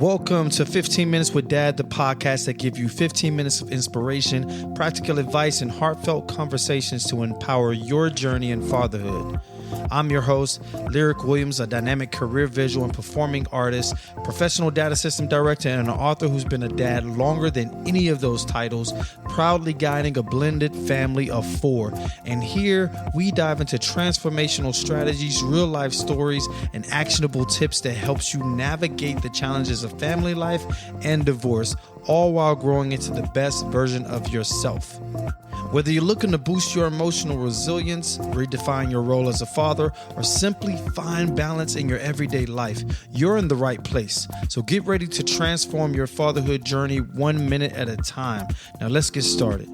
Welcome to 15 Minutes with Dad, the podcast that gives you 15 minutes of inspiration, practical advice, and heartfelt conversations to empower your journey in fatherhood. I'm your host, Lirec Williams, a dynamic career visual and performing artist, professional data system director, and an author who's been a dad longer than any of those titles, proudly guiding a blended family of 4. And here we dive into transformational strategies, real life stories, and actionable tips that helps you navigate the challenges of family life and divorce, all while growing into the best version of yourself. Whether you're looking to boost your emotional resilience, redefine your role as a father, or simply find balance in your everyday life, you're in the right place. So get ready to transform your fatherhood journey 1 minute at a time. Now let's get started.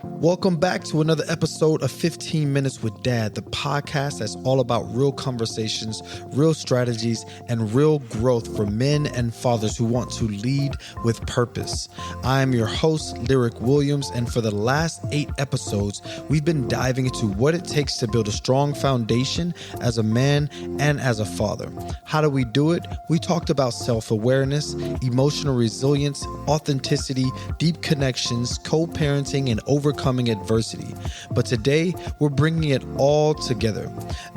Welcome back to another episode of 15 Minutes with Dad, the podcast that's all about real conversations, real strategies, and real growth for men and fathers who want to lead with purpose. I am your host, Lirec Williams, and for the last 8 episodes, we've been diving into what it takes to build a strong foundation as a man and as a father. How do we do it? We talked about self-awareness, emotional resilience, authenticity, deep connections, co-parenting, and overcoming adversity. But today, we're bringing it all together.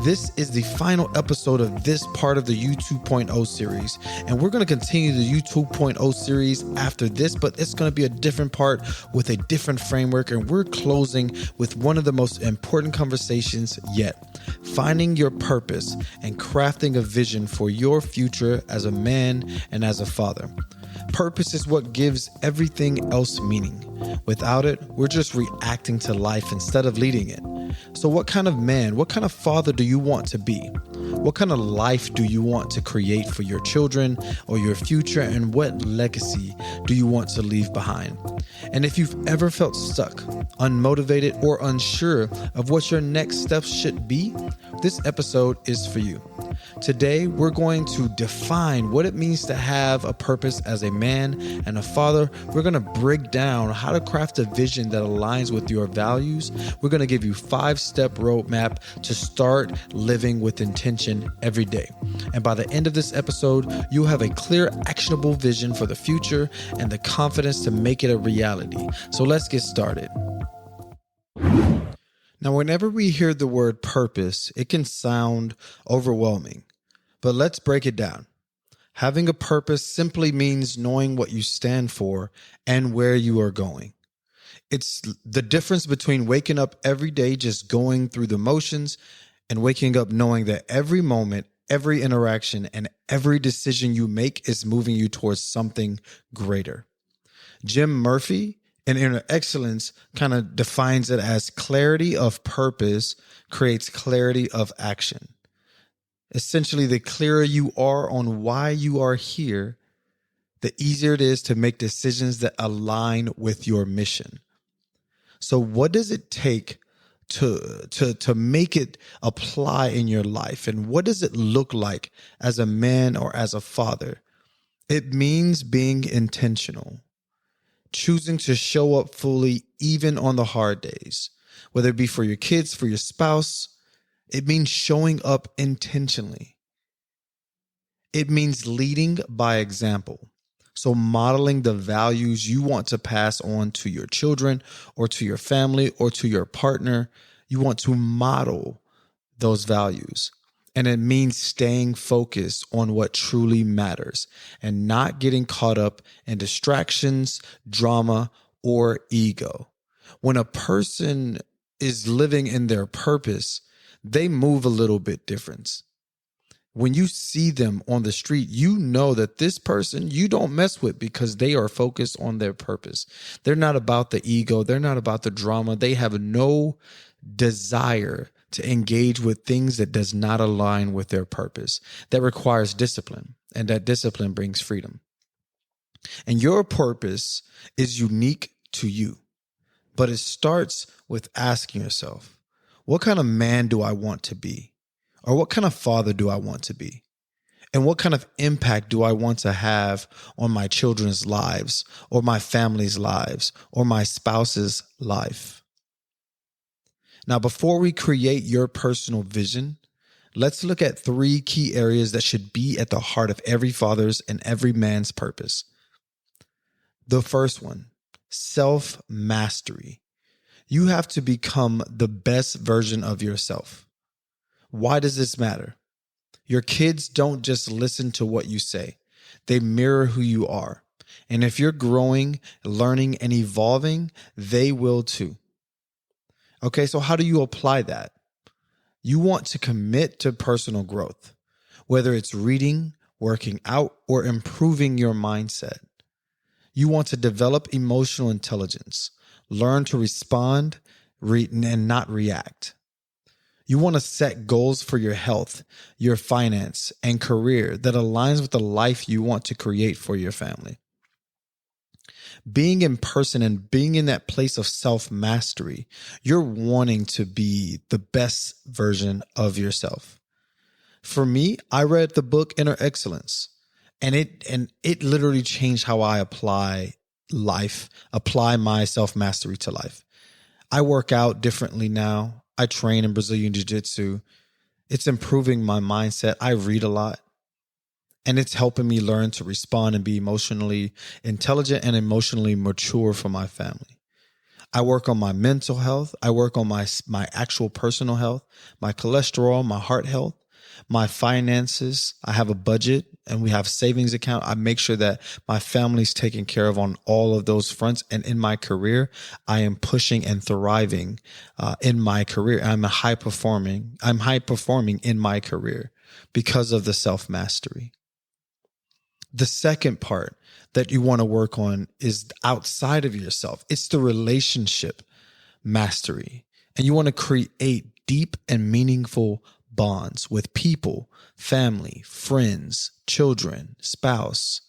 This is the final episode of this part of the U 2.0 series, and we're going to continue the U 2.0 series after this, but it's going to be a different part with a different framework, and we're closing with one of the most important conversations yet: finding your purpose and crafting a vision for your future as a man and as a father. Purpose is what gives everything else meaning. Without it, we're just reacting to life instead of leading it. So what kind of man, what kind of father do you want to be? What kind of life do you want to create for your children or your future? And what legacy do you want to leave behind? And if you've ever felt stuck, unmotivated, or unsure of what your next steps should be, this episode is for you. Today, we're going to define what it means to have a purpose as a man and a father. We're going to break down how to craft a vision that aligns with your values. We're going to give you 5-step roadmap to start living with intention every day. And by the end of this episode, you'll have a clear, actionable vision for the future and the confidence to make it a reality. So let's get started. Now, whenever we hear the word purpose, it can sound overwhelming, but let's break it down. Having a purpose simply means knowing what you stand for and where you are going. It's the difference between waking up every day just going through the motions and waking up knowing that every moment, every interaction, and every decision you make is moving you towards something greater. Jim Murphy in Inner Excellence kind of defines it as clarity of purpose creates clarity of action. Essentially, the clearer you are on why you are here, the easier it is to make decisions that align with your mission. So what does it take to make it apply in your life? And what does it look like as a man or as a father? It means being intentional. Choosing to show up fully even on the hard days, whether it be for your kids, for your spouse. It means showing up intentionally. It means leading by example. So modeling the values you want to pass on to your children or to your family or to your partner. You want to model those values. And it means staying focused on what truly matters and not getting caught up in distractions, drama, or ego. When a person is living in their purpose, they move a little bit different. When you see them on the street, you know that this person you don't mess with because they are focused on their purpose. They're not about the ego. They're not about the drama. They have no desire to engage with things that does not align with their purpose. That requires discipline, and that discipline brings freedom. And your purpose is unique to you, but it starts with asking yourself, what kind of man do I want to be? Or what kind of father do I want to be? And what kind of impact do I want to have on my children's lives or my family's lives or my spouse's life? Now, before we create your personal vision, Let's look at 3 key areas that should be at the heart of every father's and every man's purpose. The first one, self-mastery. You have to become the best version of yourself. Why does this matter? Your kids don't just listen to what you say. They mirror who you are. And if you're growing, learning, and evolving, they will too. Okay, so how do you apply that? You want to commit to personal growth, whether it's reading, working out, or improving your mindset. You want to develop emotional intelligence, learn to respond, and not react. You want to set goals for your health, your finance, and career that aligns with the life you want to create for your family. Being in person and being in that place of self-mastery, you're wanting to be the best version of yourself. For me, I read the book Inner Excellence, and it literally changed how I apply my self-mastery to life. I work out differently now. I train in Brazilian Jiu-Jitsu. It's improving my mindset. I read a lot. And it's helping me learn to respond and be emotionally intelligent and emotionally mature for my family. I work on my mental health. I work on my actual personal health, my cholesterol, my heart health, my finances. I have a budget and we have savings account. I make sure that my family's taken care of on all of those fronts. And in my career, I am pushing and thriving in my career. I'm high performing in my career because of the self-mastery. The second part that you want to work on is outside of yourself. It's the relationship mastery. And you want to create deep and meaningful bonds with people, family, friends, children, spouse.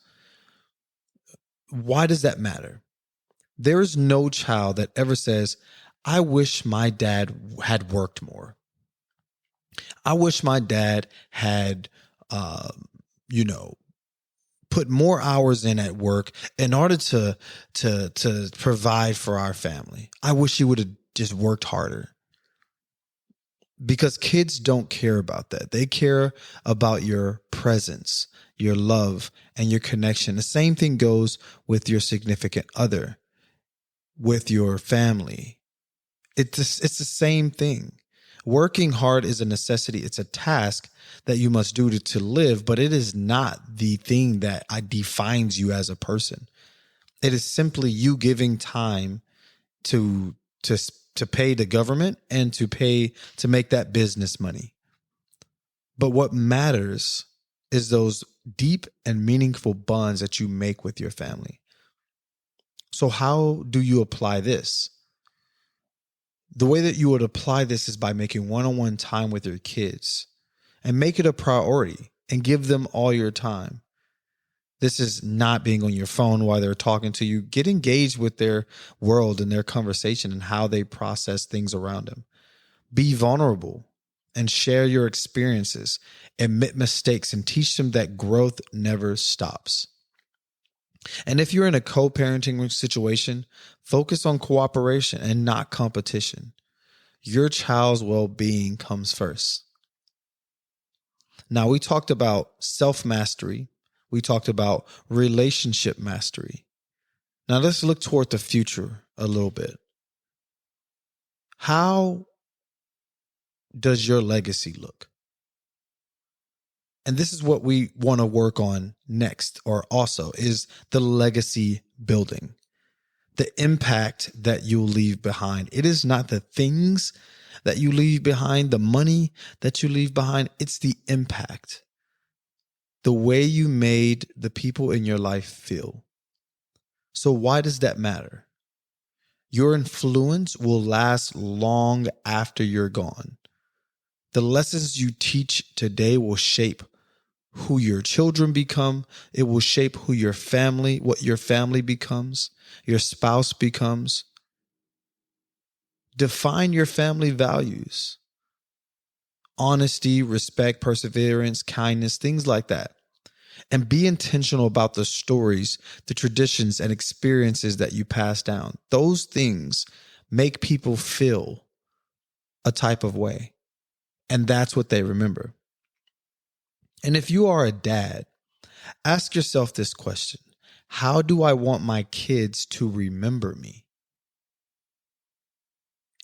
Why does that matter? There is no child that ever says, I wish my dad had worked more. I wish my dad had, put more hours in at work in order to provide for our family. I wish he would have just worked harder. Because kids don't care about that. They care about your presence, your love, and your connection. The same thing goes with your significant other, with your family. It's the same thing. Working hard is a necessity. It's a task that you must do to live, but it is not the thing that defines you as a person. It is simply you giving time to pay the government and to make that business money. But what matters is those deep and meaningful bonds that you make with your family. So how do you apply this? The way that you would apply this is by making one-on-one time with your kids and make it a priority and give them all your time. This is not being on your phone while they're talking to you. Get engaged with their world and their conversation and how they process things around them. Be vulnerable and share your experiences, admit mistakes, and teach them that growth never stops. And if you're in a co-parenting situation, focus on cooperation and not competition. Your child's well-being comes first. Now, we talked about self-mastery. We talked about relationship mastery. Now, let's look toward the future a little bit. How does your legacy look? And this is what we want to work on next, or also, is the legacy building, the impact that you'll leave behind. It is not the things that you leave behind, the money that you leave behind. It's the impact, the way you made the people in your life feel. So why does that matter? Your influence will last long after you're gone. The lessons you teach today will shape who your children become. It will shape what your family becomes, your spouse becomes. Define your family values: honesty, respect, perseverance, kindness, things like that. And be intentional about the stories, the traditions, and experiences that you pass down. Those things make people feel a type of way. And that's what they remember. And if you are a dad, ask yourself this question: how do I want my kids to remember me?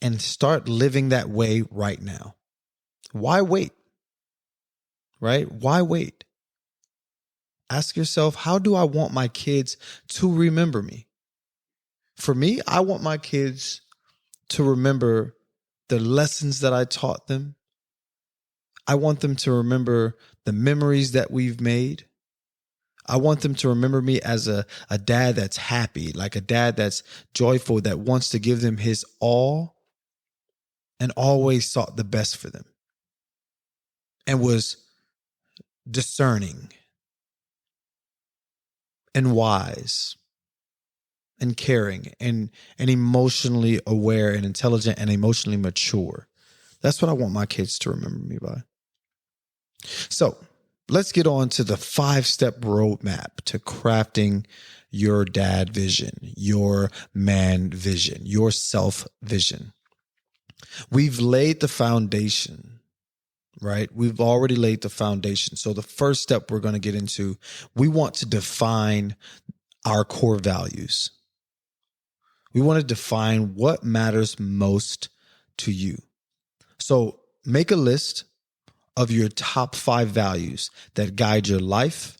And start living that way right now. Why wait? Right? Why wait? Ask yourself, how do I want my kids to remember me? For me, I want my kids to remember the lessons that I taught them. I want them to remember the memories that we've made. I want them to remember me as a dad that's happy, like a dad that's joyful, that wants to give them his all and always sought the best for them and was discerning and wise and caring and emotionally aware and intelligent and emotionally mature. That's what I want my kids to remember me by. So let's get on to the 5-step roadmap to crafting your dad vision, your man vision, your self vision. We've laid the foundation, right? We've already laid the foundation. So the first step we're going to get into, we want to define our core values. We want to define what matters most to you. So make a list of your top 5 values that guide your life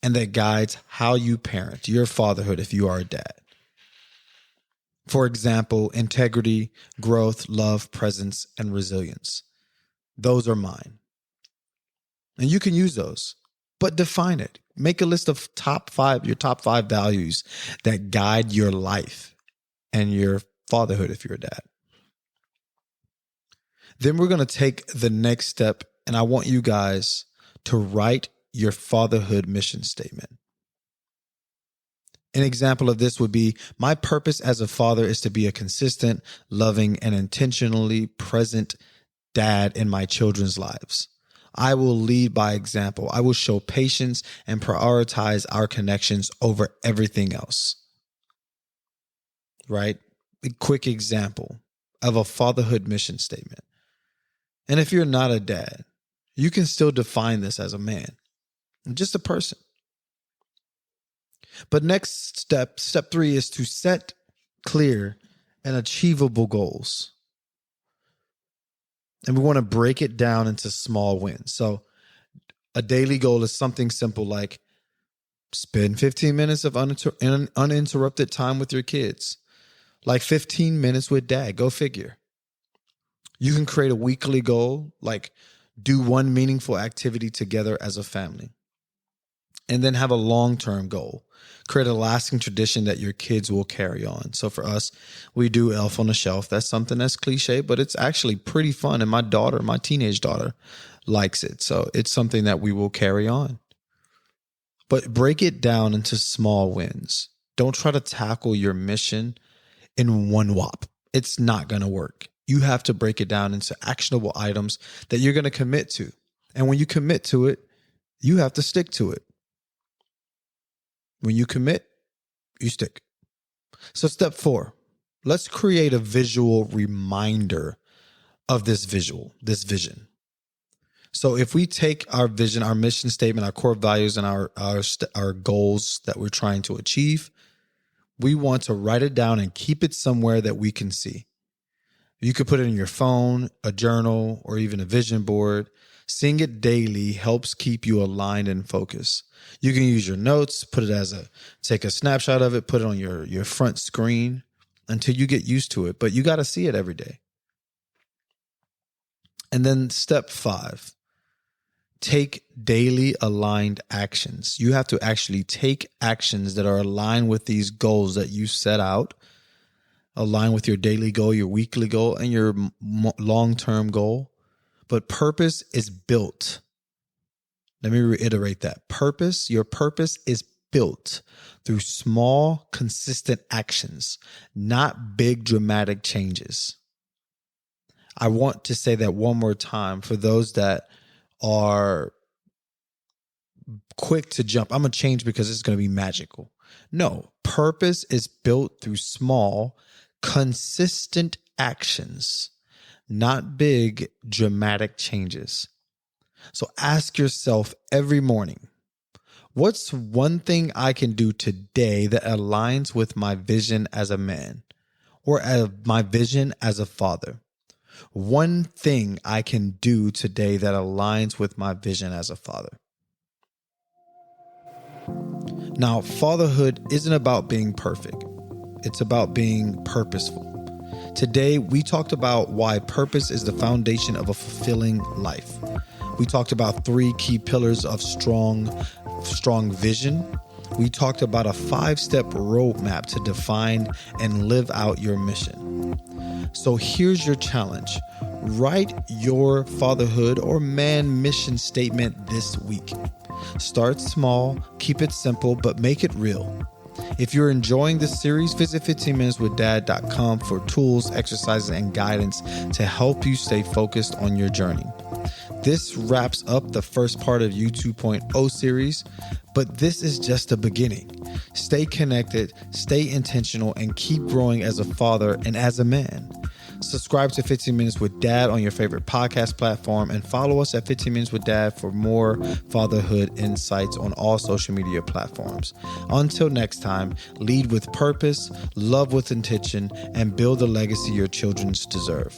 and that guides how you parent, your fatherhood if you are a dad. For example, integrity, growth, love, presence, and resilience. Those are mine. And you can use those, but define it. Make a list of your top 5 values that guide your life and your fatherhood if you're a dad. Then we're going to take the next step, and I want you guys to write your fatherhood mission statement. An example of this would be, my purpose as a father is to be a consistent, loving, and intentionally present dad in my children's lives. I will lead by example. I will show patience and prioritize our connections over everything else. Right? A quick example of a fatherhood mission statement. And if you're not a dad, you can still define this as a man, just a person. But next step 3 is to set clear and achievable goals. And we want to break it down into small wins. So a daily goal is something simple like spend 15 minutes of uninterrupted time with your kids, like 15 minutes with dad, go figure. You can create a weekly goal, like do one meaningful activity together as a family. And then have a long-term goal. Create a lasting tradition that your kids will carry on. So for us, we do Elf on the Shelf. That's something that's cliche, but it's actually pretty fun. And my teenage daughter, likes it. So it's something that we will carry on. But break it down into small wins. Don't try to tackle your mission in one whop. It's not going to work. You have to break it down into actionable items that you're going to commit to. And when you commit to it, you have to stick to it. When you commit, you stick. So step 4, let's create a visual reminder of this vision. So if we take our vision, our mission statement, our core values, and our goals that we're trying to achieve, we want to write it down and keep it somewhere that we can see. You could put it in your phone, a journal, or even a vision board. Seeing it daily helps keep you aligned and focused. You can use your notes, take a snapshot of it, put it on your front screen until you get used to it. But you got to see it every day. And then step 5, take daily aligned actions. You have to actually take actions that are aligned with these goals that you set out, align with your daily goal, your weekly goal, and your long-term goal. But purpose is built. Let me reiterate that. Your purpose is built through small, consistent actions, not big, dramatic changes. I want to say that one more time for those that are quick to jump. I'm going to change because it's going to be magical. No, purpose is built through small, consistent actions, not big, dramatic changes. So ask yourself every morning, what's one thing I can do today that aligns with my vision as a man or my vision as a father? One thing I can do today that aligns with my vision as a father. Now, fatherhood isn't about being perfect. It's about being purposeful. Today, we talked about why purpose is the foundation of a fulfilling life. We talked about 3 key pillars of strong vision. We talked about a 5-step roadmap to define and live out your mission. So here's your challenge. Write your fatherhood or man mission statement this week. Start small, keep it simple, but make it real. If you're enjoying this series, visit 15minuteswithdad.com for tools, exercises, and guidance to help you stay focused on your journey. This wraps up the first part of U 2.0 series, but this is just the beginning. Stay connected, stay intentional, and keep growing as a father and as a man. Subscribe to 15 Minutes with Dad on your favorite podcast platform and follow us at 15 Minutes with Dad for more fatherhood insights on all social media platforms. Until next time, lead with purpose, love with intention, and build the legacy your children deserve.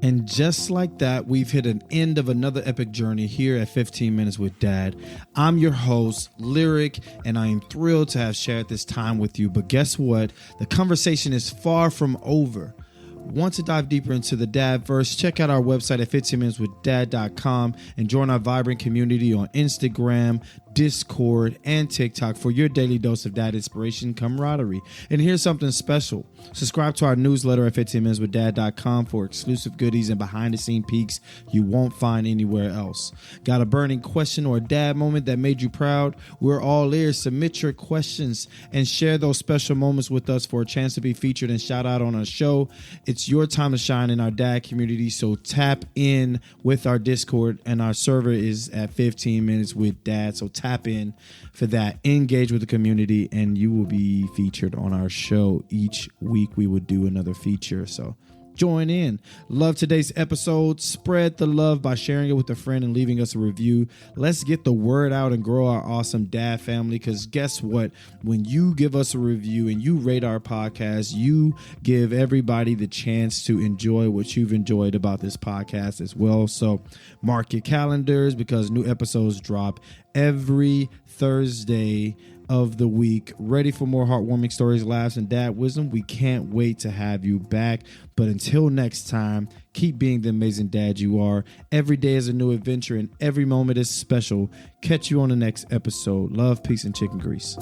And just like that, we've hit an end of another epic journey here at 15 Minutes with Dad. I'm your host, Lirec, and I am thrilled to have shared this time with you. But guess what? The conversation is far from over. Want to dive deeper into the Dadverse? Check out our website at 15minuteswithdad.com and join our vibrant community on Instagram, Discord, and TikTok for your daily dose of dad inspiration, camaraderie. And here's something special. Subscribe to our newsletter at 15minuteswithdad.com for exclusive goodies and behind-the-scene peeks you won't find anywhere else. Got a burning question or a dad moment that made you proud? We're all ears. Submit your questions and share those special moments with us for a chance to be featured and shout out on our show. It's your time to shine in our dad community, so tap in with our Discord, and our server is at 15 Minutes with Dad. So tap in for that, engage with the community, and you will be featured on our show. Each week we will do another feature, so join in. Love today's episode. Spread the love by sharing it with a friend and leaving us a review. Let's get the word out and grow our awesome dad family, because guess what? When you give us a review and you rate our podcast, you give everybody the chance to enjoy what you've enjoyed about this podcast as well. So mark your calendars, because new episodes drop every Thursday of the week. Ready for more heartwarming stories, laughs, and dad wisdom? We can't wait to have you back. But until next time, keep being the amazing dad you are. Every day is a new adventure and every moment is special. Catch you on the next episode. Love, peace, and chicken grease.